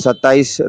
27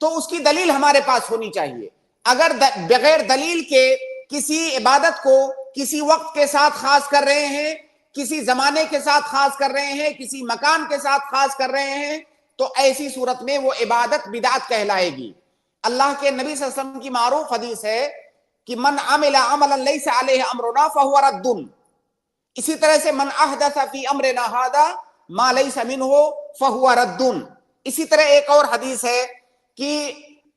تو اس کی دلیل ہمارے پاس ہونی چاہیے. اگر بغیر دلیل کے کسی عبادت کو کسی وقت کے ساتھ خاص کر رہے ہیں, کسی زمانے کے ساتھ خاص کر رہے ہیں, کسی مکان کے ساتھ خاص کر رہے ہیں, تو ایسی صورت میں وہ عبادت بدعت کہلائے گی. اللہ کے نبی صلی اللہ علیہ وسلم کی معروف حدیث ہے کہ من عمل عملا لیس علیہ امرنا فہو رد. اسی طرح سے من احدث فی امرنا ھذا ما لیس منہ فہو رد. اسی طرح ایک اور حدیث ہے کہ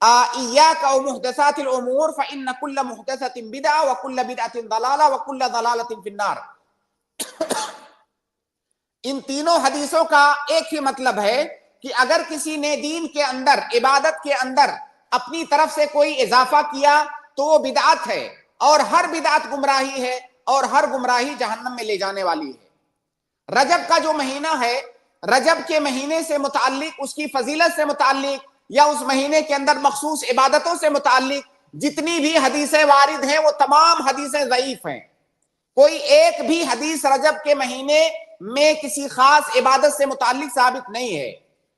ایاک ومحدثات الامور فان کل محدثۃ بدعہ وکل بدعۃ ضلالہ وکل ضلالۃ فی النار. ان تینوں حدیثوں کا ایک ہی مطلب ہے کہ اگر کسی نے دین کے اندر, عبادت کے اندر اپنی طرف سے کوئی اضافہ کیا تو وہ بدعت ہے, اور ہر بدعت گمراہی ہے, اور ہر گمراہی جہنم میں لے جانے والی ہے. رجب کا جو مہینہ ہے, رجب کے مہینے سے متعلق, اس کی فضیلت سے متعلق, یا اس مہینے کے اندر مخصوص عبادتوں سے متعلق جتنی بھی حدیثیں وارد ہیں وہ تمام حدیثیں ضعیف ہیں. کوئی ایک بھی حدیث رجب کے مہینے میں کسی خاص عبادت سے متعلق ثابت نہیں ہے.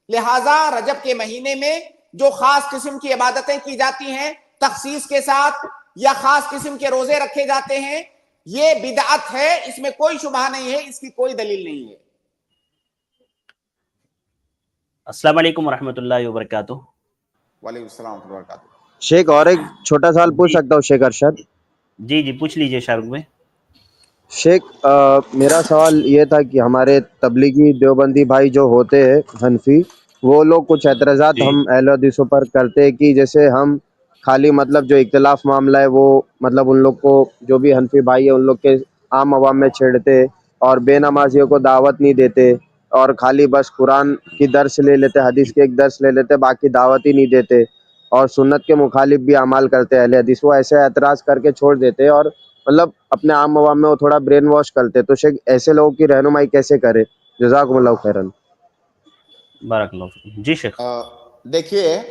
لہٰذا رجب کے مہینے میں جو خاص قسم کی عبادتیں کی جاتی ہیں تخصیص کے ساتھ, یا خاص قسم کے روزے رکھے جاتے ہیں, یہ بدعت ہے, اس میں کوئی شبہ نہیں ہے, اس کی کوئی دلیل نہیں ہے. السلام علیکم ورحمۃ اللہ وبرکاتہ. وعلیکم السلام ورحمۃ اللہ وبرکاتہ. شیخ اور ایک چھوٹا سوال پوچھ سکتا ہوں شیخ ارشد؟ جی جی پوچھ لیجئے شارق میں. شیخ میرا سوال یہ تھا کہ ہمارے تبلیغی دیوبندی بھائی جو ہوتے ہیں حنفی, وہ لوگ کچھ اعتراضات جی ہم اہل حدیثوں پر کرتے ہیں کہ جیسے ہم خالی مطلب جو اختلاف معاملہ ہے وہ مطلب ان لوگ کو, جو بھی حنفی بھائی ہیں ان لوگ کے عام عوام میں چھیڑتے, اور بے نمازیوں کو دعوت نہیں دیتے, اور خالی بس قرآن کی درس لے لیتے, حدیث کے ایک درس لے لیتے, باقی دعوت ہی نہیں دیتے, اور سنت کے مخالف بھی اعمال کرتے اہل حدیث. وہ ایسے اعتراض کر کے چھوڑ دیتے, اور مطلب اپنے عام عوام میں وہ تھوڑا برین واش کرتے. تو شیخ ایسے لوگوں کی رہنمائی کیسے کرے؟ جزاکم اللہ خیرن. بارک اللہ فیکم. جی شیخ. دیکھیے,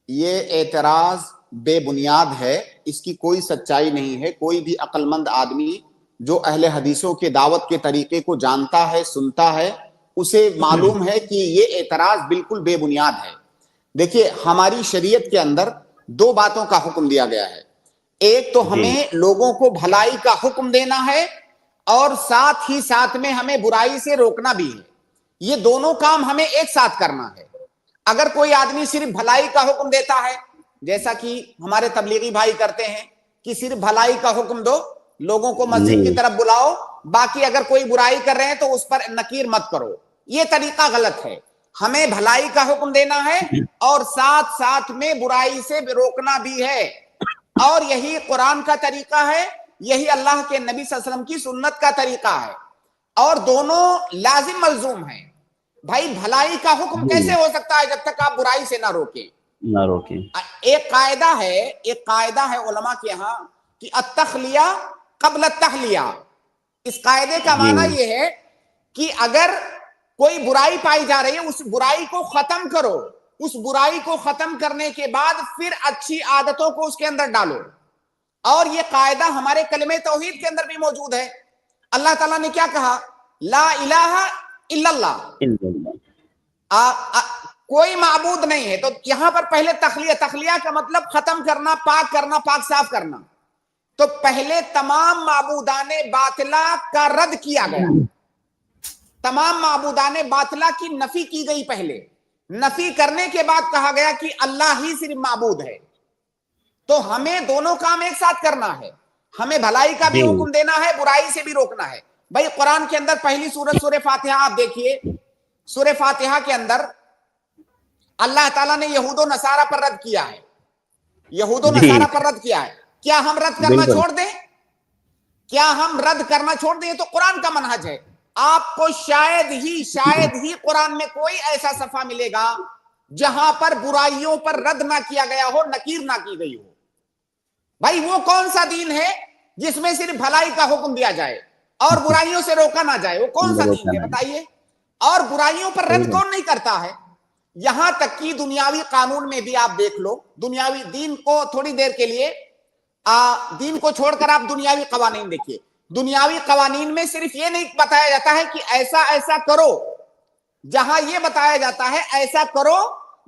یہ اعتراض بے بنیاد ہے, اس کی کوئی سچائی نہیں ہے. کوئی بھی عقل مند آدمی جو اہل حدیثوں کے دعوت کے طریقے کو جانتا ہے, سنتا ہے, اسے معلوم ہے کہ یہ اعتراض بالکل بے بنیاد ہے. دیکھیے, ہماری شریعت کے اندر دو باتوں کا حکم دیا گیا ہے. ایک تو ہمیں لوگوں کو بھلائی کا حکم دینا ہے, اور ساتھ ہی ساتھ میں ہمیں برائی سے روکنا بھی ہے. یہ دونوں کام ہمیں ایک ساتھ کرنا ہے. اگر کوئی آدمی صرف بھلائی کا حکم دیتا ہے, جیسا کہ ہمارے تبلیغی بھائی کرتے ہیں کہ صرف بھلائی کا حکم دو, لوگوں کو مسجد کی طرف بلاؤ, باقی اگر کوئی برائی کر رہے ہیں تو اس پر نکیر مت کرو, یہ طریقہ غلط ہے. ہمیں بھلائی کا حکم دینا ہے اور ساتھ ساتھ میں برائی سے روکنا بھی ہے, اور یہی قرآن کا طریقہ ہے, یہی اللہ کے نبی صلی اللہ علیہ وسلم کی سنت کا طریقہ ہے, اور دونوں لازم ملزوم ہیں. بھائی بھلائی کا حکم کیسے ہو سکتا ہے جب تک آپ برائی سے نہ روکیں؟ نہ روکیں. ایک قاعدہ ہے علماء کے ہاں کہ التخلیہ قبل التحلیہ. اس قاعدے کا معنی یہ ہے کہ اگر کوئی برائی پائی جا رہی ہے, اس برائی کو ختم کرو, اس برائی کو ختم کرنے کے بعد پھر اچھی عادتوں کو اس کے اندر ڈالو. اور یہ قاعدہ ہمارے کلمہ توحید کے اندر بھی موجود ہے. اللہ تعالیٰ نے کیا کہا؟ لا الہ الا اللہ, کوئی معبود نہیں ہے. تو یہاں پر پہلے تخلیہ کا مطلب ختم کرنا, پاک کرنا, پاک صاف کرنا. تو پہلے تمام معبودان باطلہ کا رد کیا گیا, تمام معبودان باطلہ کی نفی کی گئی. پہلے نفی کرنے کے بعد کہا گیا کہ اللہ ہی صرف معبود ہے. تو ہمیں دونوں کام ایک ساتھ کرنا ہے, ہمیں بھلائی کا بھی حکم دینا ہے, برائی سے بھی روکنا ہے. بھائی قرآن کے اندر پہلی سورت سورہ فاتحہ آپ دیکھیے, سورہ فاتحہ کے اندر اللہ تعالیٰ نے یہود و نصارہ پر رد کیا ہے, یہود و نصارہ پر رد کیا ہے. کیا ہم رد کرنا چھوڑ دیں؟ کیا ہم رد کرنا چھوڑ دیں؟ یہ تو قرآن کا منہج ہے. آپ کو شاید ہی قرآن میں کوئی ایسا صفحہ ملے گا جہاں پر برائیوں پر رد نہ کیا گیا ہو, نکیر نہ کی گئی ہو. بھائی وہ کون سا دین ہے جس میں صرف بھلائی کا حکم دیا جائے اور برائیوں سے روکا نہ جائے؟ وہ کون سا دین ہے بتائیے؟ اور برائیوں پر رد کون نہیں کرتا ہے؟ یہاں تک کہ دنیاوی قانون میں بھی آپ دیکھ لو, دنیاوی دین کو تھوڑی دیر کے لیے دین کو چھوڑ کر آپ دنیاوی قوانین دیکھیے. دنیاوی قوانین میں صرف یہ نہیں بتایا جاتا ہے کہ ایسا ایسا کرو, جہاں یہ بتایا جاتا ہے ایسا کرو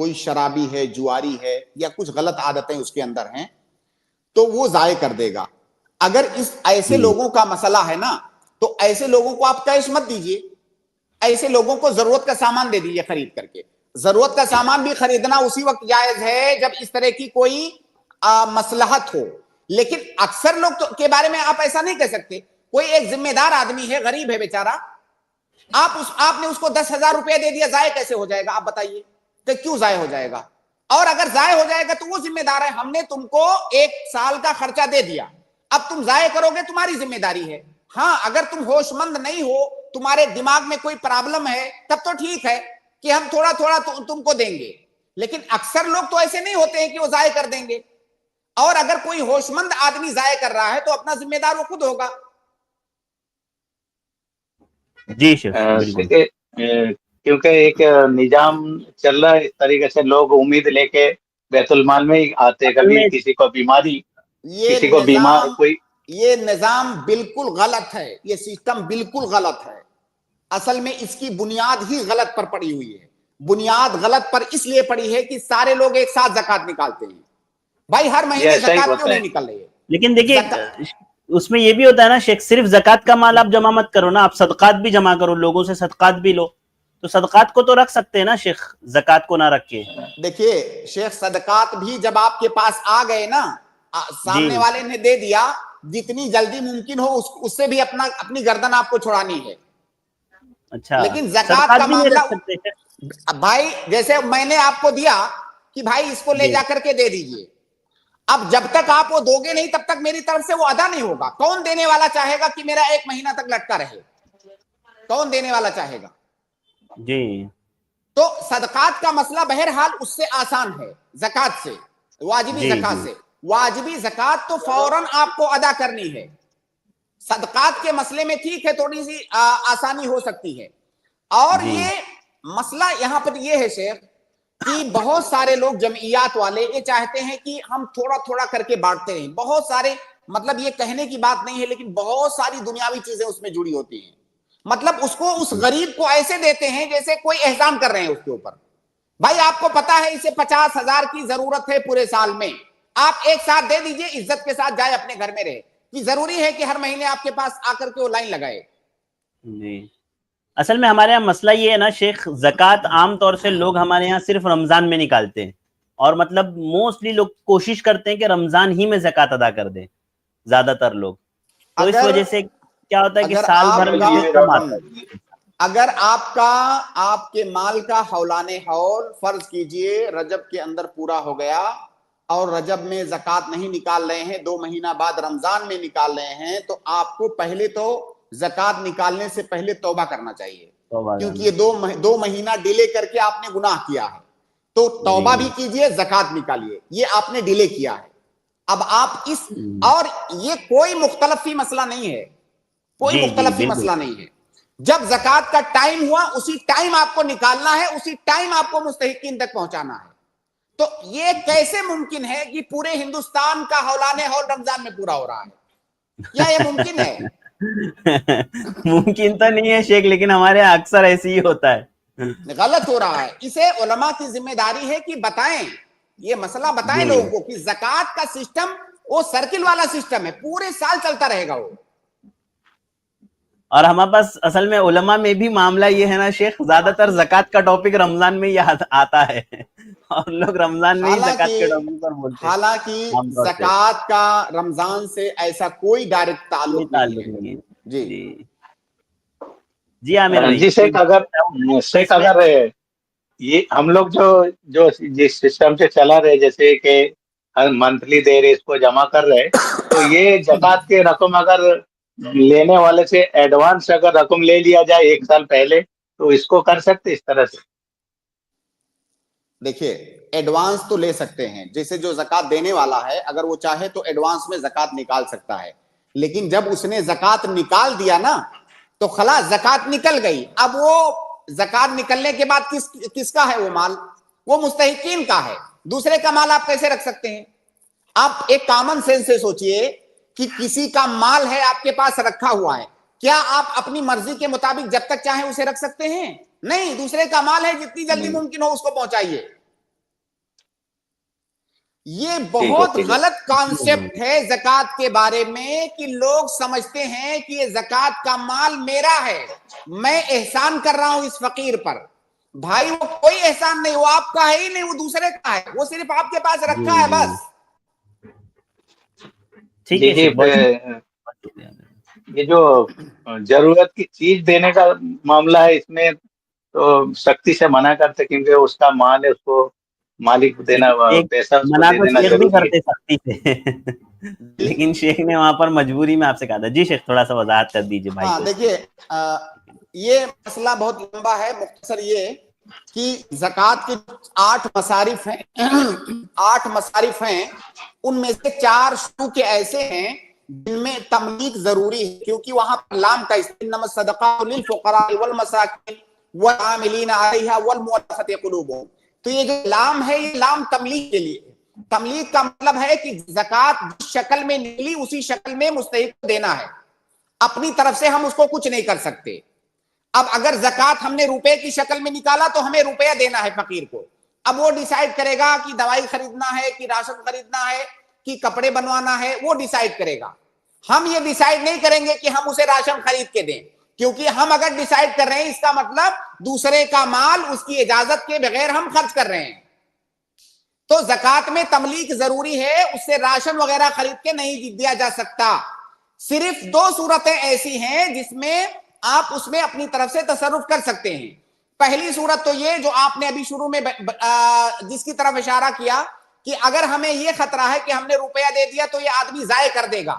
کوئی شرابی ہے, جواری ہے, یا کچھ غلط عادتیں اس کے اندر ہیں, تو وہ ضائع کر دے گا. اگر ایسے لوگوں کا مسئلہ ہے نا, تو ایسے لوگوں کو آپ کیش مت دیجیے, ایسے لوگوں کو ضرورت کا سامان دے دیجیے خرید کر کے. ضرورت کا سامان بھی خریدنا اسی وقت جائز ہے جب اس طرح کی کوئی مصلحت ہو. لیکن اکثر لوگ کے بارے میں آپ ایسا نہیں کہہ سکتے. کوئی ایک ذمہ دار آدمی ہے, غریب ہے بیچارہ, آپ نے اس کو 10,000 روپے دے دیا, ضائع کیسے ہو جائے گا آپ بتائیے؟ کہ کیوں ضائع ہو جائے گا؟ اور اگر ضائع ہو جائے گا تو وہ ذمہ دار ہے. ہم نے تم کو 1 سال کا خرچہ دے دیا, اب تم ضائع کرو گے, تمہاری ذمہ داری ہے. ہاں, اگر تم ہوش مند نہیں ہو, تمہارے دماغ میں کوئی پرابلم ہے, تب تو ٹھیک ہے کہ ہم تھوڑا تھوڑا تم کو دیں گے. لیکن اکثر لوگ تو ایسے نہیں ہوتے ہیں کہ وہ ضائع کر دیں گے. اور اگر کوئی ہوش مند آدمی ضائع کر رہا ہے تو اپنا ذمہ دار وہ خود ہوگا. جی شیخ, کیونکہ ایک نظام چل رہا ہے اس طریقے سے, لوگ امید لے کے بیت المال میں ہی آتے. کبھی کسی کو بیماری, کسی کو بیمار, کوئی یہ نظام بالکل غلط ہے, یہ سسٹم بالکل غلط ہے. اصل میں اس کی بنیاد ہی غلط پر پڑی ہوئی ہے. بنیاد غلط پر اس لیے پڑی ہے کہ سارے لوگ ایک ساتھ زکوٰۃ نکالتے ہیں. بھائی ہر مہینے زکوٰۃ کیوں نہیں نکل رہی ہے؟ لیکن دیکھیے اس میں یہ بھی ہوتا ہے نا شیخ, صرف زکوٰۃ کا مال آپ جمع مت کرو نا, آپ صدقات بھی جمع کرو, لوگوں سے صدقات بھی لو. تو صدقات کو تو رکھ سکتے ہیں نا شیخ, زکوٰۃ کو نہ رکھ کے. دیکھیے شیخ, صدقات بھی جب آپ کے پاس آ گئے نا, سامنے والے نے دے دیا, جتنی جلدی ممکن ہو اس سے بھی اپنی گردن آپ کو چھڑانی ہے. اچھا, لیکن زکوٰۃ کا معاملہ, سکتے بھائی جیسے میں نے آپ کو دیا کہ بھائی اس کو لے جا کر کے دے دیجئے, اب جب تک آپ وہ دو گے نہیں تب تک میری طرف سے وہ ادا نہیں ہوگا. کون دینے والا چاہے گا کہ میرا 1 مہینہ تک لٹکا رہے؟ کون دینے والا چاہے گا؟ جی. تو صدقات کا مسئلہ بہرحال اس سے آسان ہے, زکوٰۃ سے, واجبی زکوٰۃ سے. واجبی زکوٰۃ تو فوراً آپ کو ادا کرنی ہے. صدقات کے مسئلے میں ٹھیک ہے, تھوڑی سی آسانی ہو سکتی ہے. اور یہ مسئلہ یہاں پر یہ ہے شیخ کہ بہت سارے لوگ, جمعیات والے, یہ چاہتے ہیں کہ ہم تھوڑا تھوڑا کر کے بانٹتے رہیں. بہت سارے, مطلب یہ کہنے کی بات نہیں ہے, لیکن بہت ساری دنیاوی چیزیں اس میں جڑی ہوتی ہیں. مطلب اس کو, اس غریب کو ایسے دیتے ہیں جیسے کوئی احسان کر رہے ہیں اس کے اوپر. بھائی آپ کو پتا ہے اسے 50,000 کی ضرورت ہے پورے سال میں, آپ ایک ساتھ دے دیجئے, عزت کے ساتھ جائے اپنے گھر میں رہے. کہ ضروری ہے کہ ہر مہینے آپ کے پاس آ کر کے وہ لائن لگائے. جی, اصل میں ہمارے یہاں مسئلہ یہ ہے نا شیخ, زکوٰۃ عام طور سے لوگ ہمارے یہاں صرف رمضان میں نکالتے ہیں, اور مطلب موسٹلی لوگ کوشش کرتے ہیں کہ رمضان ہی میں زکوٰۃ ادا کر دیں زیادہ تر لوگ. تو اس وجہ سے کیا ہوتا ہے کہ سال بھر میں کم آتا ہے. اگر آپ کے مال کا حولان حول فرض کیجئے رجب کے اندر پورا ہو گیا, اور رجب میں زکوٰۃ نہیں نکال رہے ہیں, 2 مہینہ بعد رمضان میں نکال رہے ہیں, تو آپ کو پہلے تو زکوٰۃ نکالنے سے پہلے توبہ کرنا چاہیے, کیونکہ یہ 2 مہینہ ڈیلے کر کے آپ نے گناہ کیا ہے. تو توبہ بھی کیجئے, زکوٰۃ نکالیے, یہ آپ نے ڈیلے کیا ہے. اب آپ اور یہ کوئی مختلفی مسئلہ نہیں ہے, کوئی مختلفی مسئلہ نہیں ہے. جب زکوٰۃ کا ٹائم ہوا اسی ٹائم آپ کو نکالنا ہے, اسی ٹائم آپ کو مستحقین تک پہنچانا ہے. تو یہ کیسے ممکن ہے کہ پورے ہندوستان کا حولان حول رمضان میں پورا ہو رہا ہے؟ کیا یہ ممکن ہے؟ ممکن تو نہیں ہے شیخ, لیکن ہمارے یہاں اکثر ایسے ہی ہوتا ہے. غلط ہو رہا ہے. اسے علماء کی ذمہ داری ہے کہ بتائیں, یہ مسئلہ بتائیں لوگوں کو کہ زکوٰۃ کا سسٹم وہ سرکل والا سسٹم ہے, پورے سال چلتا رہے گا وہ. اور ہمارے پاس اصل میں علماء میں بھی معاملہ یہ ہے نا شیخ, زیادہ تر زکوٰۃ کا ٹاپک رمضان میں ہی آتا ہے, اور لوگ رمضان میں ہی زکوٰۃ کے ٹاپک پر بولتے ہیں. حالانکہ زکوٰۃ کا رمضان سے ایسا کوئی ڈائریکٹ تعلق نہیں ہے. جی عامر بھائی. جی شیخ, اگر یہ ہم لوگ جو جس سسٹم سے چلا رہے, جیسے کہ ہر منتھلی دے رہے, اس کو جمع کر رہے, تو یہ زکوٰۃ کے رقم اگر لینے والے سے ایڈوانس اگر رقم لے لیا جائے 1 سال پہلے, تو اس کو کر سکتے اس طرح سے؟ دیکھیے, ایڈوانس تو لے سکتے ہیں, جیسے جو زکوٰۃ دینے والا ہے اگر وہ چاہے تو ایڈوانس میں زکوٰۃ نکال سکتا ہے. لیکن جب اس نے زکوٰۃ نکال دیا نا, تو خلاص زکوٰۃ نکل گئی. اب وہ زکوٰۃ نکلنے کے بعد کس کا ہے وہ مال؟ وہ مستحقین کا ہے. دوسرے کا مال آپ کیسے رکھ سکتے ہیں؟ آپ ایک کامن سینس سے سوچئے کہ کسی کا مال ہے آپ کے پاس رکھا ہوا ہے, کیا آپ اپنی مرضی کے مطابق جب تک چاہیں اسے رکھ سکتے ہیں؟ نہیں. دوسرے کا مال ہے, جتنی جلدی ممکن ہو اس کو پہنچائیے. یہ بہت غلط کانسیپٹ ہے زکات کے بارے میں کہ لوگ سمجھتے ہیں کہ یہ زکات کا مال میرا ہے، میں احسان کر رہا ہوں اس فقیر پر. بھائی وہ کوئی احسان نہیں، وہ آپ کا ہے ہی نہیں، وہ دوسرے کا ہے، وہ صرف آپ کے پاس رکھا ہے بس. یہ جو ضرورت کی چیز دینے کا معاملہ ہے اس میں تو سختی سے منع کرتے کیونکہ اس کا مال ہے، اس کو مالک کو دینا، پیسہ اس کو دے دینا ضروری ہے. سختی سے لیکن شیخ نے وہاں پر مجبوری میں آپ سے کہا تھا. جی شیخ تھوڑا سا وضاحت کر دیجیے بھائی. ہاں دیکھیے یہ مسئلہ بہت لمبا ہے. مختصر یہ کہ زکوٰۃ کے 8 مصارف ہیں، 8 مصارف ہیں، ان میں سے 4 شروع کے ایسے ہیں جن میں تملیک ضروری ہے، کیونکہ وہاں پر لام کا انما الصدقات للفقراء والمساکین والعاملین علیہا والمؤلفۃ قلوبہم. تو یہ جو لام ہے یہ لام تملیک کے لیے. تملیک کا مطلب ہے کہ زکوٰۃ جس شکل میں نکلی اسی شکل میں مستحق کو دینا ہے، اپنی طرف سے ہم اس کو کچھ نہیں کر سکتے. اب اگر زکوٰۃ ہم نے روپے کی شکل میں نکالا تو ہمیں روپیہ دینا ہے فقیر کو. اب وہ ڈیسائیڈ کرے گا کہ دوائی خریدنا ہے کہ راشن خریدنا ہے کہ کپڑے بنوانا ہے، وہ ڈیسائیڈ کرے گا. ہم یہ ڈیسائیڈ نہیں کریں گے کہ ہم اسے راشن خرید کے دیں، کیونکہ ہم اگر ڈیسائیڈ کر رہے ہیں اس کا مطلب دوسرے کا مال اس کی اجازت کے بغیر ہم خرچ کر رہے ہیں. تو زکوٰۃ میں تملیک ضروری ہے، اس سے راشن وغیرہ خرید کے نہیں دیا جا سکتا. صرف 2 صورتیں ایسی ہیں جس میں آپ اس میں اپنی طرف سے تصرف کر سکتے ہیں. پہلی صورت تو یہ جو آپ نے ابھی شروع میں جس کی طرف اشارہ کیا کہ اگر ہمیں یہ خطرہ ہے کہ ہم نے روپیہ دے دیا تو یہ آدمی ضائع کر دے گا،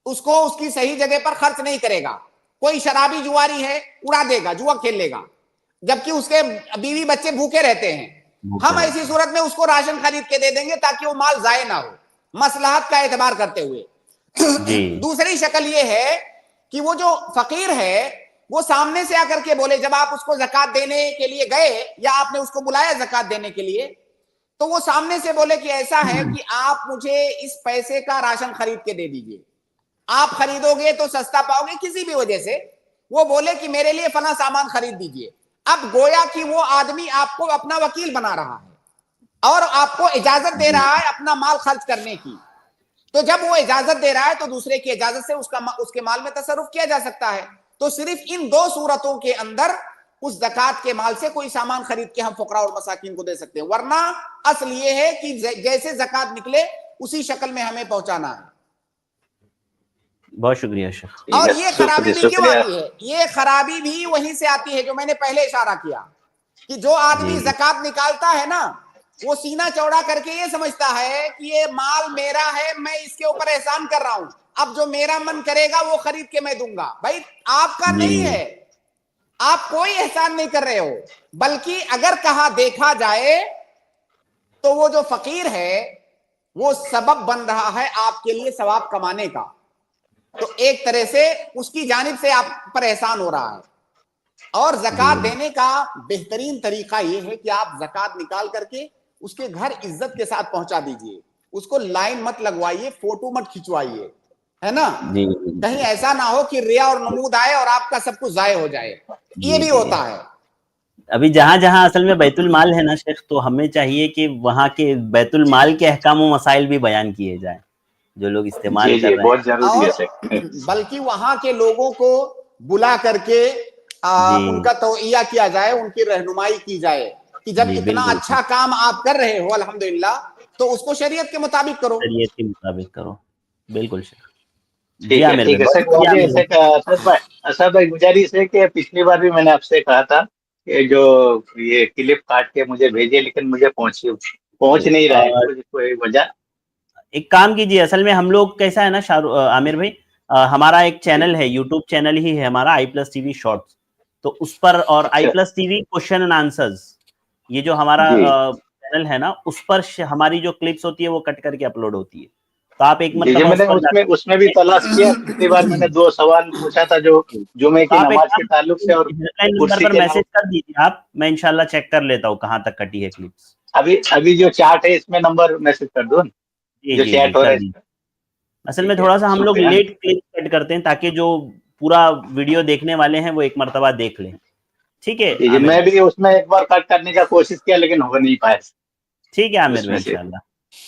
اس کو اس کی صحیح جگہ پر خرچ نہیں کرے گا. کوئی شرابی جواری ہے، اڑا دے گا، جوا کھیل لے گا، جبکہ اس کے بیوی بچے بھوکے رہتے ہیں. ہم ایسی صورت میں اس کو راشن خرید کے دے دیں گے تاکہ وہ مال ضائع نہ ہو، مصلحت کا اعتبار کرتے ہوئے. دوسری شکل یہ ہے کہ وہ جو فقیر ہے وہ سامنے سے آ کر کے بولے، جب آپ اس کو زکوٰۃ دینے کے لیے گئے یا آپ نے اس کو بلایا زکوٰۃ دینے کے لیے، تو وہ سامنے سے بولے کہ ایسا ہے کہ آپ مجھے اس پیسے کا راشن خرید کے دے دیجئے، آپ خریدو گے تو سستا پاؤ گے کسی بھی وجہ سے. وہ بولے کہ میرے لیے فلاں سامان خرید دیجئے. اب گویا کہ وہ آدمی آپ کو اپنا وکیل بنا رہا ہے اور آپ کو اجازت دے رہا ہے اپنا مال خرچ کرنے کی. تو جب وہ اجازت دے رہا ہے تو دوسرے کی اجازت سے اس کے مال میں تصرف کیا جا سکتا ہے. تو صرف ان 2 صورتوں کے اندر اس زکوٰۃ کے مال سے کوئی سامان خرید کے ہم فقراء اور مساکین کو دے سکتے ہیں، ورنہ اصل یہ ہے کہ جیسے زکوٰۃ نکلے اسی شکل میں ہمیں پہنچانا ہے. بہت شکریہ شیخ. اور یہ خرابی بھی کیوں آتی ہے؟ یہ خرابی بھی وہیں سے آتی ہے جو میں نے پہلے اشارہ کیا کہ جو آدمی زکوٰۃ نکالتا ہے نا وہ سینہ چوڑا کر کے یہ سمجھتا ہے کہ یہ مال میرا ہے، میں اس کے اوپر احسان کر رہا ہوں، اب جو میرا من کرے گا وہ خرید کے میں دوں گا. بھائی آپ کا نہیں ہے، آپ کوئی احسان نہیں کر رہے ہو، بلکہ اگر کہا دیکھا جائے تو وہ جو فقیر ہے وہ سبب بن رہا ہے آپ کے لیے ثواب کمانے کا. تو ایک طرح سے اس کی جانب سے آپ پر احسان ہو رہا ہے. اور زکوٰۃ دینے کا بہترین طریقہ یہ ہے کہ آپ زکوٰۃ نکال کر کے اس کے گھر عزت کے ساتھ پہنچا دیجئے، اس کو لائن مت لگوائیے، فوٹو مت کھنچوائیے، ہے نا. کہیں ایسا نہ ہو کہ ریا اور نمود آئے اور آپ کا سب کچھ ضائع ہو جائے. یہ بھی ہوتا ہے. ابھی جہاں جہاں اصل میں بیت المال ہے نا شیخ، تو ہمیں چاہیے کہ وہاں کے بیت المال کے احکام و مسائل بھی بیان کیے جائیں جو لوگ استعمال کر رہے ہیں. بلکہ وہاں کے لوگوں کو بلا کر کے ان کا توعیہ کیا جائے، ان کی رہنمائی کی جائے کہ جب اتنا اچھا کام آپ کر رہے ہو الحمدللہ تو اس کو شریعت کے مطابق کرو. شریعت کے مطابق کرو. بالکل شیخ. اسد بھائی گزارش ہے کہ پچھلی بار بھی میں نے آپ سے کہا تھا کہ جو یہ کلپ کاٹ کے مجھے بھیجے لیکن مجھے پہنچ نہیں رہا ہے، کوئی وجہ؟ ایک کام کیجیے، اصل میں ہم لوگ کیسا ہے نا عامر بھائی، ہمارا ایک چینل ہے، یوٹیوب چینل ہی ہے ہمارا، I plus T V shorts, تو اس پر، اور I plus T V question and answers, یہ جو ہمارا چینل ہے نا اس پر ہماری جو کلپس ہوتی ہے وہ کٹ کر کے اپلوڈ ہوتی ہے. تو آپ ایک مرتبہ اس میں بھی تلاش کیا، پچھلی بار میں نے 2 سوال پوچھا تھا جو جمعے کی نماز کے تعلق سے، اور نمبر پر میسج کر دیجیے آپ، میں انشاءاللہ چیک کر لیتا ہوں کہاں تک کٹی ہے کلپس. ابھی جو چارٹ ہے اس میں نمبر میسج کر دو. اصل میں تھوڑا سا ہم لوگ لیٹ کلپ کٹ کرتے ہیں تاکہ جو پورا ویڈیو دیکھنے والے ہیں وہ ایک مرتبہ دیکھ لیں. ٹھیک ہے، میں بھی اس میں ایک بار کٹ کرنے کا کوشش کیا لیکن ہو نہیں پایا. ٹھیک ہے عامر بھائی، انشاءاللہ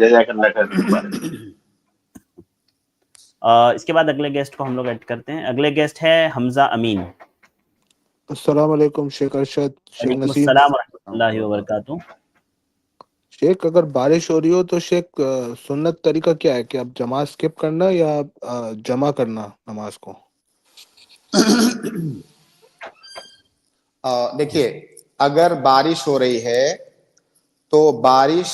جزاک اللہ خیر. اس کے بعد اگلے گیسٹ کو ہم لوگ ایڈ کرتے ہیں. اگلے گیسٹ ہے حمزہ امین. السلام علیکم شیخ ارشد, شیخ وعلیکم نسیم. السلام ورحمۃ اللہ وبرکاتہ. شیخ اگر بارش ہو رہی ہو تو شیخ سنت طریقہ کیا ہے کہ اب جماعت اسکپ کرنا یا جمع کرنا نماز کو؟ دیکھیے, اگر بارش ہو رہی ہے تو بارش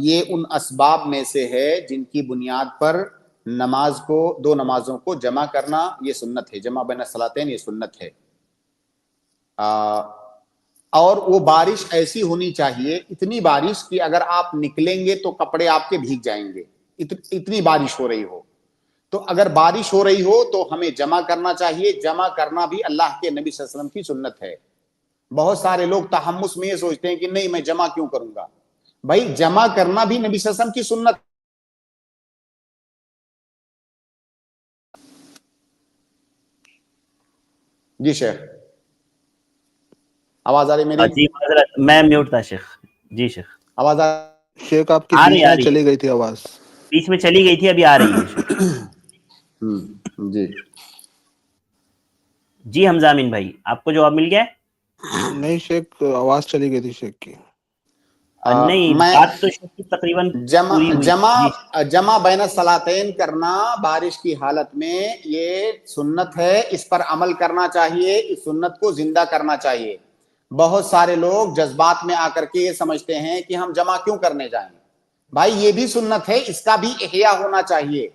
یہ ان اسباب میں سے ہے جن کی بنیاد پر نماز کو, دو نمازوں کو جمع کرنا یہ سنت ہے. جمع بین الصلاتین یہ سنت ہے. اور وہ بارش ایسی ہونی چاہیے, اتنی بارش کہ اگر آپ نکلیں گے تو کپڑے آپ کے بھیگ جائیں گے, اتنی بارش ہو رہی ہو. تو اگر بارش ہو رہی ہو تو ہمیں جمع کرنا چاہیے. جمع کرنا بھی اللہ کے نبی صلی اللہ علیہ وسلم کی سنت ہے. بہت سارے لوگ تحمس میں یہ سوچتے ہیں کہ نہیں میں جمع کیوں کروں گا. بھائی جمع کرنا بھی نبی صلی اللہ علیہ وسلم کی سنت. جی شیخ, آواز آ رہی میری؟ جی معذرت, میں میوٹ تھا شیخ. جی شیخ, آواز آ شیخ آپ کی آ بیچ رہی میں چلی گئی تھی آواز. بیچ میں چلی گئی تھی, ابھی آ رہی ہے شیخ. جی جی حمزہ امین بھائی, آپ کو جواب مل گیا ہے؟ نہیں شیخ, آواز چلی گئی تھی شیخ کی. نہیں, میں بات تو شیخ کی تقریباً پوری ہوئی. جمع بین الصلاتین کرنا بارش کی حالت میں یہ سنت ہے. اس پر عمل کرنا چاہیے, اس سنت کو زندہ کرنا چاہیے. بہت سارے لوگ جذبات میں آ کر کے یہ سمجھتے ہیں کہ ہم جمع کیوں کرنے جائیں. بھائی یہ بھی سنت ہے, اس کا بھی احیاء ہونا چاہیے.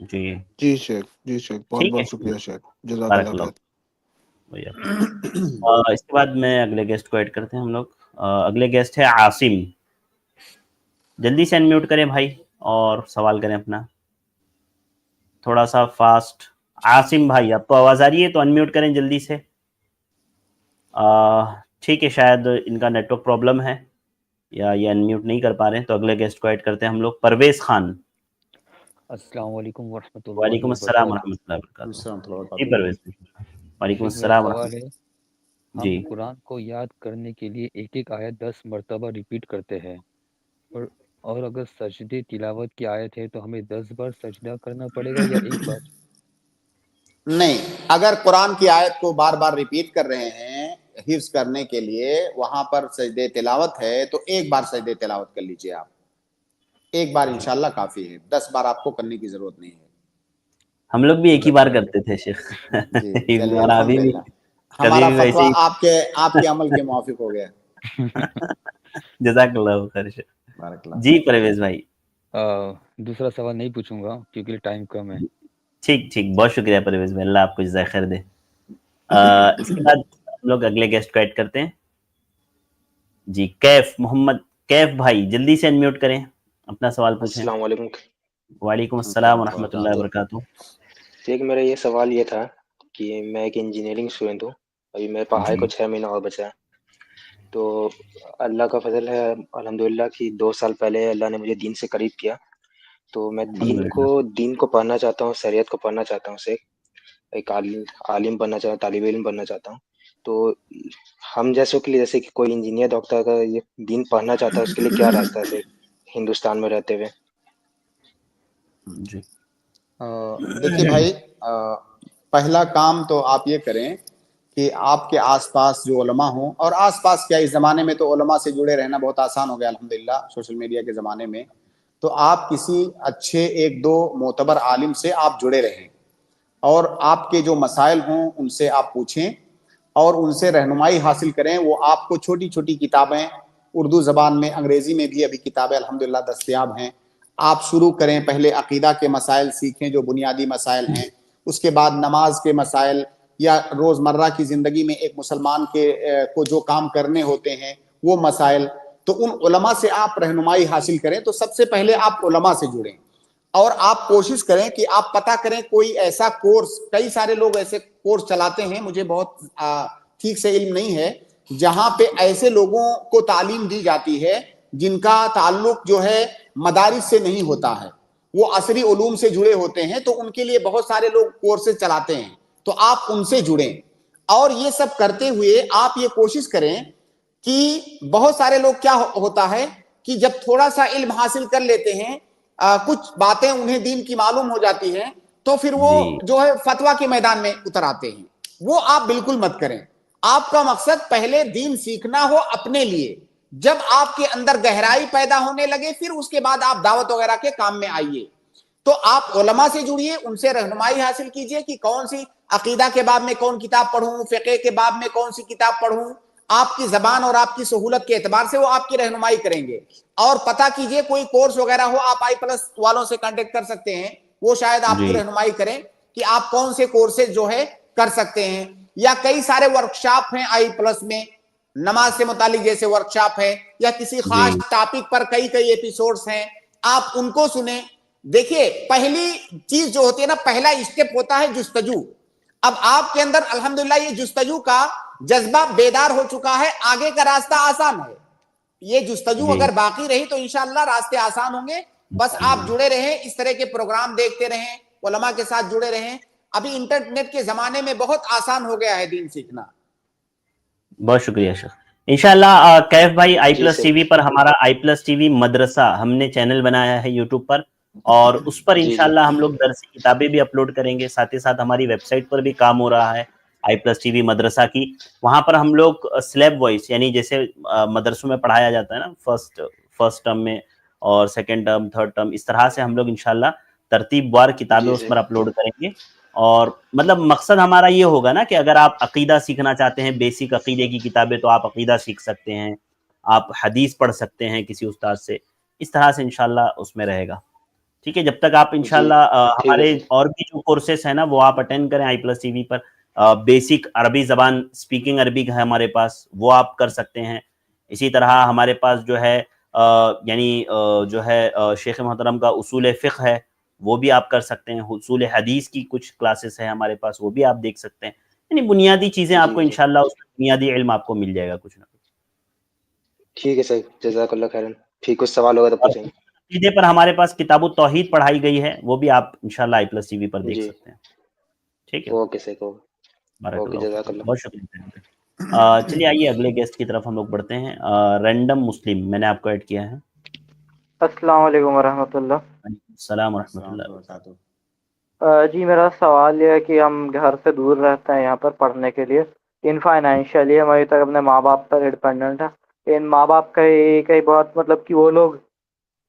جی جی شیخ, جی شیخ, بہت ٹھیک ہے, بہت شکریہ شیخ, جزاک بارک اللہ اللہ. خیر. اس کے بعد میں اگلے گیسٹ کو ایڈ کرتے ہیں ہم لوگ. اگلے گیسٹ ہے عاصم. جلدی سے انمیوٹ کریں بھائی اور سوال کریں اپنا, تھوڑا سا فاسٹ. عاصم بھائی, آپ کو آواز آ رہی ہے تو انمیوٹ کریں جلدی سے. ٹھیک ہے, شاید ان کا نیٹ ورک پرابلم ہے یا یہ انمیوٹ نہیں کر پا رہے ہیں. تو اگلے گیسٹ کو ایڈ کرتے ہیں ہم لوگ. پرویز خان. السلام علیکم ورحمۃ اللہ وعلیکم السلام وبرکاتہ. ورحمۃ اللہ وبرکاتہ. السلام علیکم ورحمۃ جی اللہ. پرویز وعلیکم شیخ میرا السلام سوال ورحمۃ ہے, اللہ. ہم جی قرآن کو یاد کرنے کے لیے ایک ایک آیت 10 مرتبہ ریپیٹ کرتے ہیں, اور اگر سجدے تلاوت کی آیت ہے تو ہمیں 10 بار سجدہ کرنا پڑے گا یا ایک بار؟ نہیں, اگر قرآن کی آیت کو بار بار ریپیٹ کر رہے ہیں حفظ کرنے کے لیے, وہاں پر سجدے تلاوت ہے تو ایک بار سجدے تلاوت کر لیجئے. آپ ایک بار انشاءاللہ کافی ہے, 10 بار آپ کو کرنے کی ضرورت نہیں ہے. ہم لوگ بھی ایک ہی بار کرتے تھے شیخ. جی چلیے, ہمارا ابھی بھی الحمدللہ, کبھی ہمارا بھی ویسے فتویٰ ہی. آپ کے عمل کے موافق ہو گیا. جزاک اللہ خیر شیخ. بارک اللہ. جی پرویز بھائی. دوسرا سوال نہیں پوچھوں گا کیونکہ ٹائم کم ہے. ٹھیک ٹھیک, بہت شکریہ پرویز بھائی, اللہ آپ کو جزائے خیر دے. اس کے بعد ہم لوگ اگلے گیسٹ کو ایڈ کرتے ہیں. جی کیف, محمد کیف بھائی, جلدی سے انمیوٹ کریں, اپنا سوال پوچھیں. السلام علیکم. وعلیکم السلام ورحمۃ اللہ وبرکاتہ. ٹھیک, میرا یہ سوال یہ تھا کہ میں ایک انجینئرنگ اسٹوڈنٹ ہوں, ابھی میرے پڑھائی کو 6 مہینہ اور بچا ہے. تو اللہ کا فضل ہے الحمدللہ کہ 2 سال پہلے اللہ نے مجھے دین سے قریب کیا. تو میں دین کو پڑھنا چاہتا ہوں, شریعت کو پڑھنا چاہتا ہوں, سے ایک عالم بننا چاہتا ہوں, طالب علم بننا چاہتا ہوں. تو ہم جیسوں کے لیے, جیسے کہ کوئی انجینئر ڈاکٹر کا یہ دین پڑھنا چاہتا ہے, اس کے لیے کیا راستہ ہے ہندوستان میں رہتے ہوئے؟ جی دیکھیے بھائی, پہلا کام تو آپ یہ کریں کہ آپ کے آس پاس جو علماء ہوں, اور آس پاس کیا, اس زمانے میں تو علماء سے جڑے رہنا بہت آسان ہو گیا الحمدللہ سوشل میڈیا کے زمانے میں. تو آپ کسی اچھے 1-2 معتبر عالم سے آپ جڑے رہیں, اور آپ کے جو مسائل ہوں ان سے آپ پوچھیں اور ان سے رہنمائی حاصل کریں. وہ آپ کو چھوٹی چھوٹی کتابیں اردو زبان میں, انگریزی میں بھی ابھی کتابیں الحمدللہ دستیاب ہیں. آپ شروع کریں, پہلے عقیدہ کے مسائل سیکھیں جو بنیادی مسائل ہیں, اس کے بعد نماز کے مسائل یا روزمرہ کی زندگی میں ایک مسلمان کو جو کام کرنے ہوتے ہیں وہ مسائل. تو ان علماء سے آپ رہنمائی حاصل کریں. تو سب سے پہلے آپ علماء سے جڑیں, اور آپ کوشش کریں کہ آپ پتہ کریں کوئی ایسا کورس, کئی سارے لوگ ایسے کورس چلاتے ہیں, مجھے بہت ٹھیک سے علم نہیں ہے, جہاں پہ ایسے لوگوں کو تعلیم دی جاتی ہے جن کا تعلق جو ہے مدارس سے نہیں ہوتا ہے, وہ عصری علوم سے جڑے ہوتے ہیں. تو ان کے لیے بہت سارے لوگ کورسز چلاتے ہیں, تو آپ ان سے جڑیں. اور یہ سب کرتے ہوئے آپ یہ کوشش کریں کہ بہت سارے لوگ کیا ہوتا ہے کہ جب تھوڑا سا علم حاصل کر لیتے ہیں، کچھ باتیں انہیں دین کی معلوم ہو جاتی ہیں، تو پھر وہ جو ہے فتویٰ کے میدان میں اتر آتے ہیں. وہ آپ بالکل مت کریں. آپ کا مقصد پہلے دین سیکھنا ہو اپنے لیے. جب آپ کے اندر گہرائی پیدا ہونے لگے پھر اس کے بعد آپ دعوت وغیرہ کے کام میں آئیے. تو آپ علماء سے جڑیے، ان سے رہنمائی حاصل کیجئے کہ کون سی عقیدہ کے باب میں کون کتاب پڑھوں، فقہ کے باب میں کون سی کتاب پڑھوں. آپ کی زبان اور آپ کی سہولت کے اعتبار سے وہ آپ کی رہنمائی کریں گے. اور پتہ کیجئے کوئی کورس وغیرہ ہو، آپ آئی پلس والوں سے کانٹیکٹ کر سکتے ہیں، وہ شاید آپ کی رہنمائی کریں کہ آپ کون سے کورسز جو ہے کر سکتے ہیں. یا کئی سارے ورکشاپ ہیں آئی پلس میں، نماز سے متعلق جیسے ورکشاپ ہے، یا کسی خاص ٹاپک پر کئی ایپیسوڈز ہیں، آپ ان کو سنیں. دیکھیے پہلی چیز جو ہوتی ہے نا، پہلا اسٹیپ ہوتا ہے جستجو. اب آپ کے اندر الحمدللہ یہ جستجو کا جذبہ بیدار ہو چکا ہے، آگے کا راستہ آسان ہے. یہ جستجو اگر باقی رہی تو انشاءاللہ راستے آسان ہوں گے. بس آپ جڑے رہیں، اس طرح کے پروگرام دیکھتے رہیں، علماء کے ساتھ جڑے رہیں. ابھی انٹرنیٹ کے زمانے میں بہت آسان ہو گیا ہے دین سیکھنا. بہت شکریہ شیخ. انشاءاللہ کیف بھائی آئی پلس ٹی وی پر ہمارا آئی پلس ٹی وی مدرسہ ہم نے چینل بنایا ہے یوٹیوب پر، اور اس پر انشاءاللہ ہم لوگ درسی کتابیں بھی اپلوڈ کریں گے. ساتھ ہی ساتھ ہماری ویب سائٹ پر بھی کام ہو رہا ہے آئی پلس ٹی وی مدرسہ کی. وہاں پر ہم لوگ سلیب وائز، یعنی جیسے مدرسوں میں پڑھایا جاتا ہے نا، فرسٹ ٹرم میں اور سیکنڈ ٹرم، تھرڈ ٹرم، اس طرح سے ہم لوگ انشاءاللہ ترتیب وار کتابیں اس پر اپلوڈ کریں گے. اور مطلب مقصد ہمارا یہ ہوگا نا کہ اگر آپ عقیدہ سیکھنا چاہتے ہیں، بیسک عقیدے کی کتابیں، تو آپ عقیدہ سیکھ سکتے ہیں، آپ حدیث پڑھ سکتے ہیں کسی استاد سے. اس طرح سے انشاءاللہ اس میں رہے گا. ٹھیک ہے، جب تک آپ انشاءاللہ ہمارے اور بھی جو کورسز ہیں نا وہ آپ اٹینڈ کریں آئی پلس ٹی وی پر. بیسک عربی زبان، اسپیکنگ عربی ہے ہمارے پاس، وہ آپ کر سکتے ہیں. اسی طرح ہمارے پاس جو ہے یعنی جو ہے شیخ محترم کا اصول فقہ ہے، وہ بھی آپ کر سکتے ہیں. اصول حدیث کی کچھ کلاسز ہیں ہمارے پاس، وہ بھی آپ دیکھ سکتے ہیں. یعنی بنیادی چیزیں آپ کو انشاءاللہ اس میں بنیادی علم آپ کو مل جائے گا کچھ نہ کچھ. ٹھیک ہے سر، جزاک اللہ خیرن. پھر کچھ سوال ہوگا تو پوچھیں گے. عقیدے پر ہمارے پاس کتاب التوحید پڑھائی گئی ہے، وہ بھی آپ انشاءاللہ آئی پلس ٹی وی پر دیکھ سکتے ہیں. ٹھیک ہے، اوکے سر، بارک اوکے، اللہ جزاک فیکم. اللہ. بہت شکریہ. چلیے آئیے اگلے گیسٹ کی طرف ہم لوگ بڑھتے ہیں. رینڈم مسلم، میں نے آپ کو ایڈ کیا ہے. السلام علیکم ورحمۃ اللہ. السلام ورحمۃ اللہ وبرکاتہ. جی میرا سوال یہ ہے کہ ہم گھر سے دور رہتے ہیں یہاں پر پڑھنے کے لیے، ان فائنینشیلی ہم ابھی تک اپنے ماں باپ پر ڈپینڈنٹ ہیں. ان ماں باپ کئی بہت مطلب کہ وہ لوگ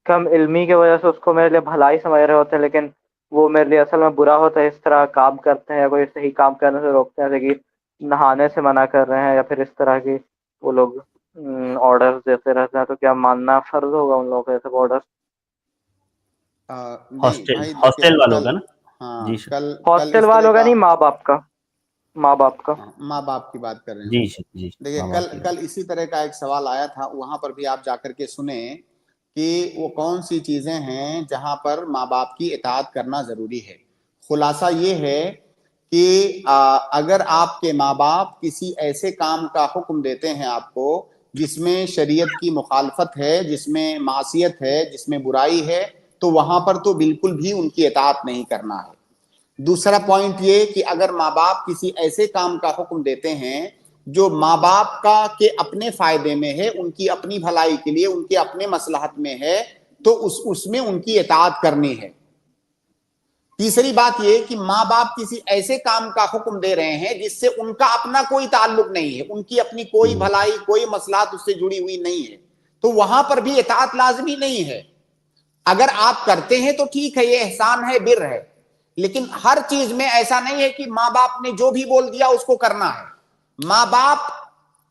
کم علمی کی وجہ سے اس کو میرے لیے بھلائی سمجھ رہے ہوتے ہیں، لیکن وہ میرے لیے اصل میں برا ہوتا ہے. اس طرح کام کرتے ہیں یا کوئی صحیح کام کرنے سے روکتے ہیں، جیسے کہ نہانے سے منع کر رہے ہیں یا پھر اس طرح کی وہ لوگ آرڈر دیتے رہتے ہیں. تو کیا ماننا فرض ہوگا ان لوگوں کے ایسے آرڈر؟ ہاسٹل والوں کا نا؟ جی سر، ہاسٹل والوں کا نہیں، ماں باپ کا. ماں باپ کی بات کر رہے ہیں. جی جی. دیکھیے کل اسی طرح کا ایک سوال آیا تھا، وہاں پر بھی آپ جا کر کے سنیں کہ وہ کون سی چیزیں ہیں جہاں پر ماں باپ کی اطاعت کرنا ضروری ہے. خلاصہ یہ ہے کہ اگر آپ کے ماں باپ کسی ایسے کام کا حکم دیتے ہیں آپ کو جس میں شریعت کی مخالفت ہے، جس میں معصیت ہے، جس میں برائی ہے، تو وہاں پر تو بالکل بھی ان کی اطاعت نہیں کرنا ہے. دوسرا پوائنٹ یہ کہ اگر ماں باپ کسی ایسے کام کا حکم دیتے ہیں جو ماں باپ کا کے اپنے فائدے میں ہے، ان کی اپنی بھلائی کے لیے، ان کے اپنے مصلحت میں ہے، تو اس میں ان کی اطاعت کرنی ہے. تیسری بات یہ کہ ماں باپ کسی ایسے کام کا حکم دے رہے ہیں جس سے ان کا اپنا کوئی تعلق نہیں ہے، ان کی اپنی کوئی بھلائی، کوئی مصلحت اس سے جڑی ہوئی نہیں ہے، تو وہاں پر بھی اطاعت لازمی نہیں ہے. اگر آپ کرتے ہیں تو ٹھیک ہے، یہ احسان ہے، بر ہے، لیکن ہر چیز میں ایسا نہیں ہے کہ ماں باپ نے جو بھی بول دیا اس کو کرنا ہے. ماں باپ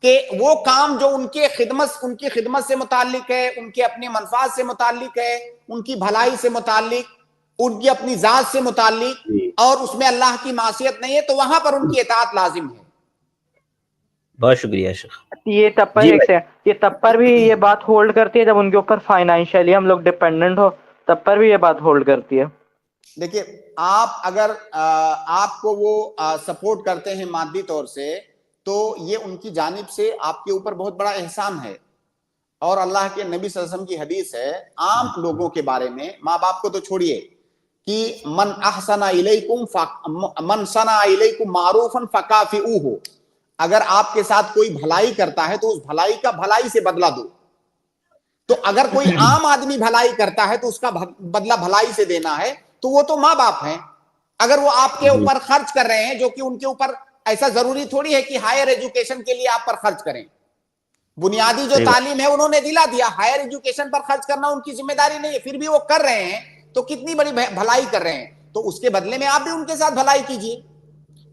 کے وہ کام جو ان کی خدمت سے متعلق ہے، ان کے اپنے منفعت سے متعلق ہے، ان کی بھلائی سے متعلق، ان کی اپنی ذات سے متعلق، اور اس میں اللہ کی معصیت نہیں ہے، تو وہاں پر ان کی اطاعت لازم ہے. بہت شکریہ شیخ. یہ تب پر بھی یہ بات ہولڈ کرتی ہے جب ان کے اوپر فائنینشیلی ہم لوگ ڈپینڈنٹ ہو، تب پر بھی یہ بات ہولڈ کرتی ہے. دیکھیے آپ اگر آپ کو وہ سپورٹ کرتے ہیں مادی طور سے، تو یہ ان کی جانب سے آپ کے اوپر بہت بڑا احسان ہے. اور اللہ کے نبی صلی اللہ علیہ وسلم کی حدیث ہے عام لوگوں کے بارے میں، ماں باپ کو تو چھوڑیے، کہ من احسن الیکم من صنع الیکم معروفا فکافئوہ، اگر آپ کے ساتھ کوئی بھلائی کرتا ہے تو اس بھلائی کا بھلائی سے بدلہ دو. تو اگر کوئی عام آدمی بھلائی کرتا ہے تو اس کا بدلہ بھلائی سے دینا ہے, تو وہ تو ماں باپ ہیں. اگر وہ آپ کے اوپر خرچ کر رہے ہیں, جو کہ ان کے اوپر ایسا ضروری تھوڑی ہے کہ ہائر ایجوکیشن کے لیے آپ پر خرچ کریں, بنیادی جو تعلیم ہے انہوں نے دلا دیا, ہائر ایجوکیشن پر خرچ کرنا ان کی ذمہ داری نہیں ہے, پھر بھی وہ کر رہے ہیں تو کتنی بڑی بھلائی کر رہے ہیں, تو اس کے بدلے میں آپ بھی ان کے ساتھ بھلائی کیجیے.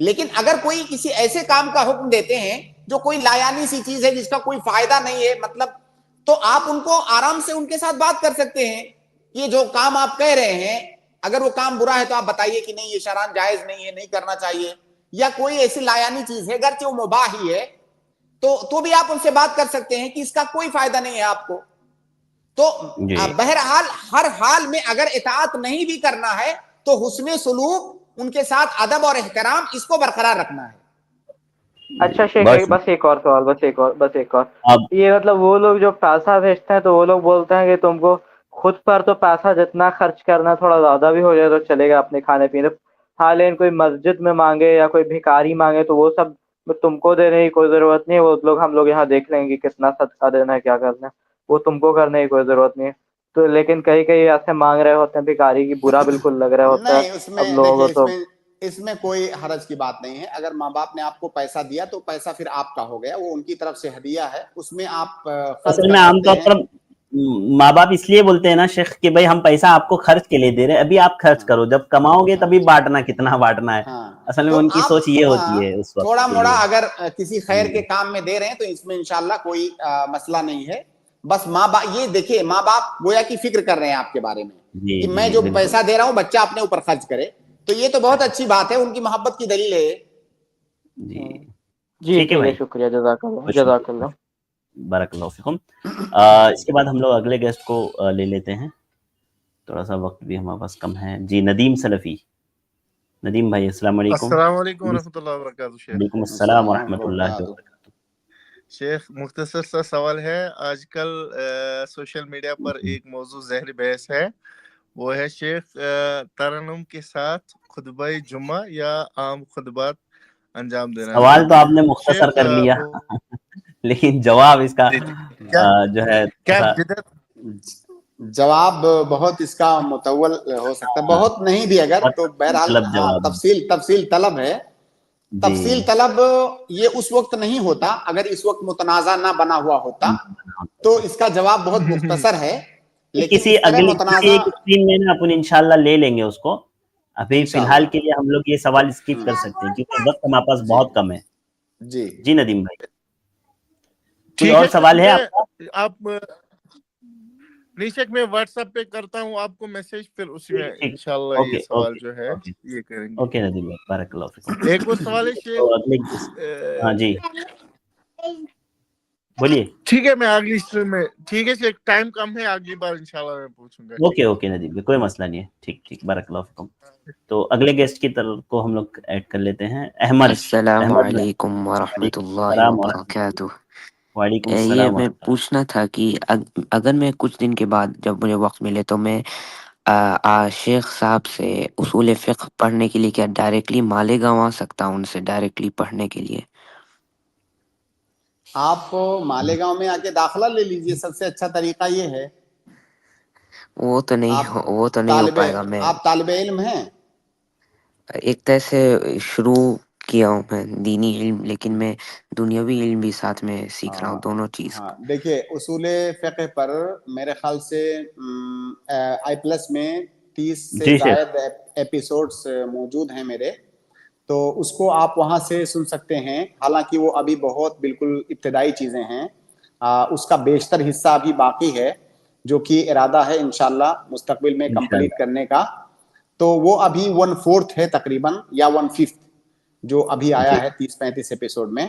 لیکن اگر کوئی کسی ایسے کام کا حکم دیتے ہیں جو کوئی لایانی سی چیز ہے جس کا کوئی فائدہ نہیں ہے, مطلب, تو آپ ان کو آرام سے ان کے ساتھ بات کر سکتے ہیں. یہ جو کام آپ کہہ رہے ہیں, اگر وہ کام برا ہے تو آپ بتائیے کہ نہیں, یہ شرعاً جائز نہیں ہے, نہیں کرنا چاہیے. یا کوئی ایسی لایانی چیز ہے گرچہ وہ مباح ہی ہے, تو بھی آپ ان سے بات کر سکتے ہیں کہ اس کا کوئی فائدہ نہیں ہے آپ کو. تو بہرحال ہر حال میں اگر اطاعت نہیں بھی کرنا ہے تو حسن سلوک, ان کے ساتھ ادب اور احترام, اس کو برقرار رکھنا ہے. اچھا شیخ, بس ایک اور سوال, بس ایک اور. یہ مطلب وہ لوگ جو پیسہ بھیجتے ہیں تو وہ لوگ بولتے ہیں کہ تم کو خود پر تو پیسہ جتنا خرچ کرنا تھوڑا زیادہ بھی ہو جائے تو چلے گا اپنے کھانے پینے, حالانکہ کوئی مسجد میں مانگے یا کوئی بھکاری مانگے تو وہ سب تم کو دینے کی کوئی ضرورت نہیں ہے, وہ لوگ ہم لوگ یہاں دیکھ لیں گے کتنا صدقہ دینا ہے, کیا کرنا ہے, وہ تم کو کرنے کی کوئی ضرورت نہیں ہے. تو لیکن کئی ایسے مانگ رہے ہوتے ہیں بھکاری کی, برا بالکل لگ رہا ہوتا ہے نہیں, اس میں اب لوگوں دیکھیے, تو. اس میں کوئی حرج کی بات نہیں ہے. اگر ماں باپ نے آپ کو پیسہ دیا تو پیسہ پھر آپ کا ہو گیا, وہ ان کی طرف سے ہدیہ ہے, اس میں آپ خرچ اصل کر میں عام سکتے طور ہیں. پر ماں باپ اس لیے بولتے ہیں نا شیخ کہ بھائی ہم پیسہ آپ کو خرچ کے لیے دے رہے ہیں, ابھی آپ خرچ کرو, جب کماؤ گے تبھی بانٹنا, کتنا بانٹنا ہے. اصل میں تو ان کی آپ سوچ یہ ہوتی ہے اس تھوڑا وقت کے موڑا لیے. اگر کسی خیر کے کام میں دے رہے ہیں تو اس میں انشاءاللہ کوئی مسئلہ نہیں ہے. بس ماں باپ, یہ دیکھیے, ماں باپ گویا کی فکر کر رہے ہیں آپ کے بارے میں کہ میں جو پیسہ دے رہا ہوں بچہ اپنے اوپر خرچ کرے, تو یہ تو بہت اچھی بات ہے, ان کی محبت کی دلیل ہے. جی ٹھیک ہے, شکریہ, جزاک اللہ, جزاک اللہ. بارک اللہ فیکم. اس کے بعد ہم لوگ اگلے گیسٹ کو لے لیتے ہیں, تھوڑا سا وقت بھی ہمارے پاس کم ہے. جی ندیم سلفی. ندیم بھائی السلام علیکم. السلام علیکم ورحمۃ اللہ وبرکاتہ. شیخ وعلیکم السلام ورحمۃ اللہ وبرکاتہ. شیخ مختصر سا سوال ہے. آج کل سوشل میڈیا پر ایک موضوع زہر بحث ہے, وہ ہے شیخ ترنم کے ساتھ خطبہ جمعہ یا عام خطبات انجام دینا. سوال تو آپ نے مختصر کر لیا, لیکن جواب اس کا جو ہے جواب بہت اس کا متول ہو سکتا ہے, بہت نہیں بھی اگر, تو بہرحال تفصیل طلب ہے. تفصیل طلب یہ اس وقت نہیں ہوتا, اگر اس وقت متنازع نہ بنا ہوا ہوتا تو اس کا جواب بہت مختصر ہے. لیکن کسی اگلی ایک اسکرین میں نا اپن انشاءاللہ لے لیں گے اس کو. ابھی فی الحال کے لیے ہم لوگ یہ سوال اسکپ کر سکتے ہیں کیونکہ وقت ہمارے پاس بہت کم ہے. جی ندیم بھائی, کوئی اور سوال ہے آپ نیشک میں واٹس ایپ پہ کرتا ہوں آپ کو میسج, پھر اسی میں انشاءاللہ یہ سوال جو ہے یہ کریں گے. اوکے ندیم بھائی, بارک اللہ فیکم. ایک وہ سوال ہے شیخ. ہاں جی بولیے. ٹھیک ہے, میں اگلی اسٹریم میں, ٹھیک ہے شیخ, ٹائم کم ہے, اگلی بار انشاءاللہ میں پوچھوں گا. اوکے ندیم بھائی, کوئی مسئلہ نہیں ہے. ٹھیک, بارک اللہ فیکم. تو اگلے گیسٹ کی طرف کو ہم لوگ ایڈ کر لیتے ہیں. احمد. السلام علیکم ورحمۃ اللہ وبرکاتہ. وعلیکم یہ السلام. میں پوچھنا تھا کہ اگر میں کچھ دن کے بعد جب مجھے وقت ملے تو میں شیخ صاحب سے اصول فقہ پڑھنے کے لیے کیا ڈائریکٹلی مالیگاؤں آ سکتا ہوں ان سے ڈائریکٹلی پڑھنے کے لیے؟ آپ مالیگاؤں میں آ کے داخلہ لے لیجئے, سب سے اچھا طریقہ یہ ہے. وہ تو نہیں ہو پائے گا. میں آپ طالب علم ہیں؟ ایک طرح سے شروع کیا ہوں میں دینی علم, لیکن میں دنیاوی علم بھی ساتھ میں سیکھ رہا ہوں, دونوں چیز. دیکھیے, اصول فقہ پر میرے خیال سے i+ میں 30 سے زائد ایپیسوڈز موجود ہیں میرے, تو اس کو آپ وہاں سے سن سکتے ہیں. حالانکہ وہ ابھی بہت بالکل ابتدائی چیزیں ہیں, اس کا بیشتر حصہ ابھی باقی ہے, جو کہ ارادہ ہے انشاءاللہ مستقبل میں کمپلیٹ کرنے کا. تو وہ ابھی 1/4 ہے تقریباً, یا 1/5 جو ابھی آیا ہے 30-35 ایپیسوڈ میں.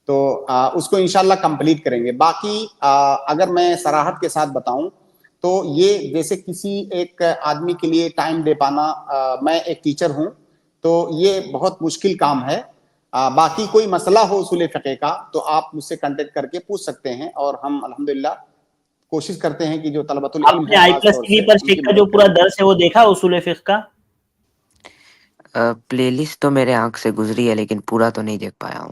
تو اس کو انشاءاللہ کمپلیٹ کریں گے. باقی اگر میں صراحت کے ساتھ بتاؤں تو یہ جیسے کسی ایک آدمی کے لیے ٹائم دے پانا, میں ایک ٹیچر ہوں تو یہ بہت مشکل کام ہے. باقی کوئی مسئلہ ہو اصول فقہ کا تو آپ مجھ سے کانٹیکٹ کر کے پوچھ سکتے ہیں, اور ہم الحمدللہ کوشش کرتے ہیں کہ جو طلبۃ العلم ہے خاص طور سے ان کی جو پورا درس ہے وہ دیکھا اصول فقہ کا؟ پلے لسٹ تو میرے آنکھ سے گزری ہے لیکن پورا تو نہیں دیکھ پایا ہوں.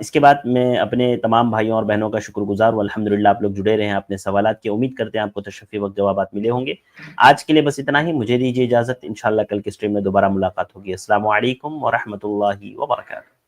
اس کے بعد میں اپنے تمام بھائیوں اور بہنوں کا شکر گزار ہوں، الحمدللہ آپ لوگ جڑے رہے ہیں اپنے سوالات کی، امید کرتے ہیں آپ کو تشفی وقت جوابات ملے ہوں گے۔ آج کے لیے بس اتنا ہی، مجھے دیجیے اجازت، انشاءاللہ کل کے اسٹریم میں دوبارہ ملاقات ہوگی۔ السلام علیکم ورحمۃ اللہ وبرکاتہ۔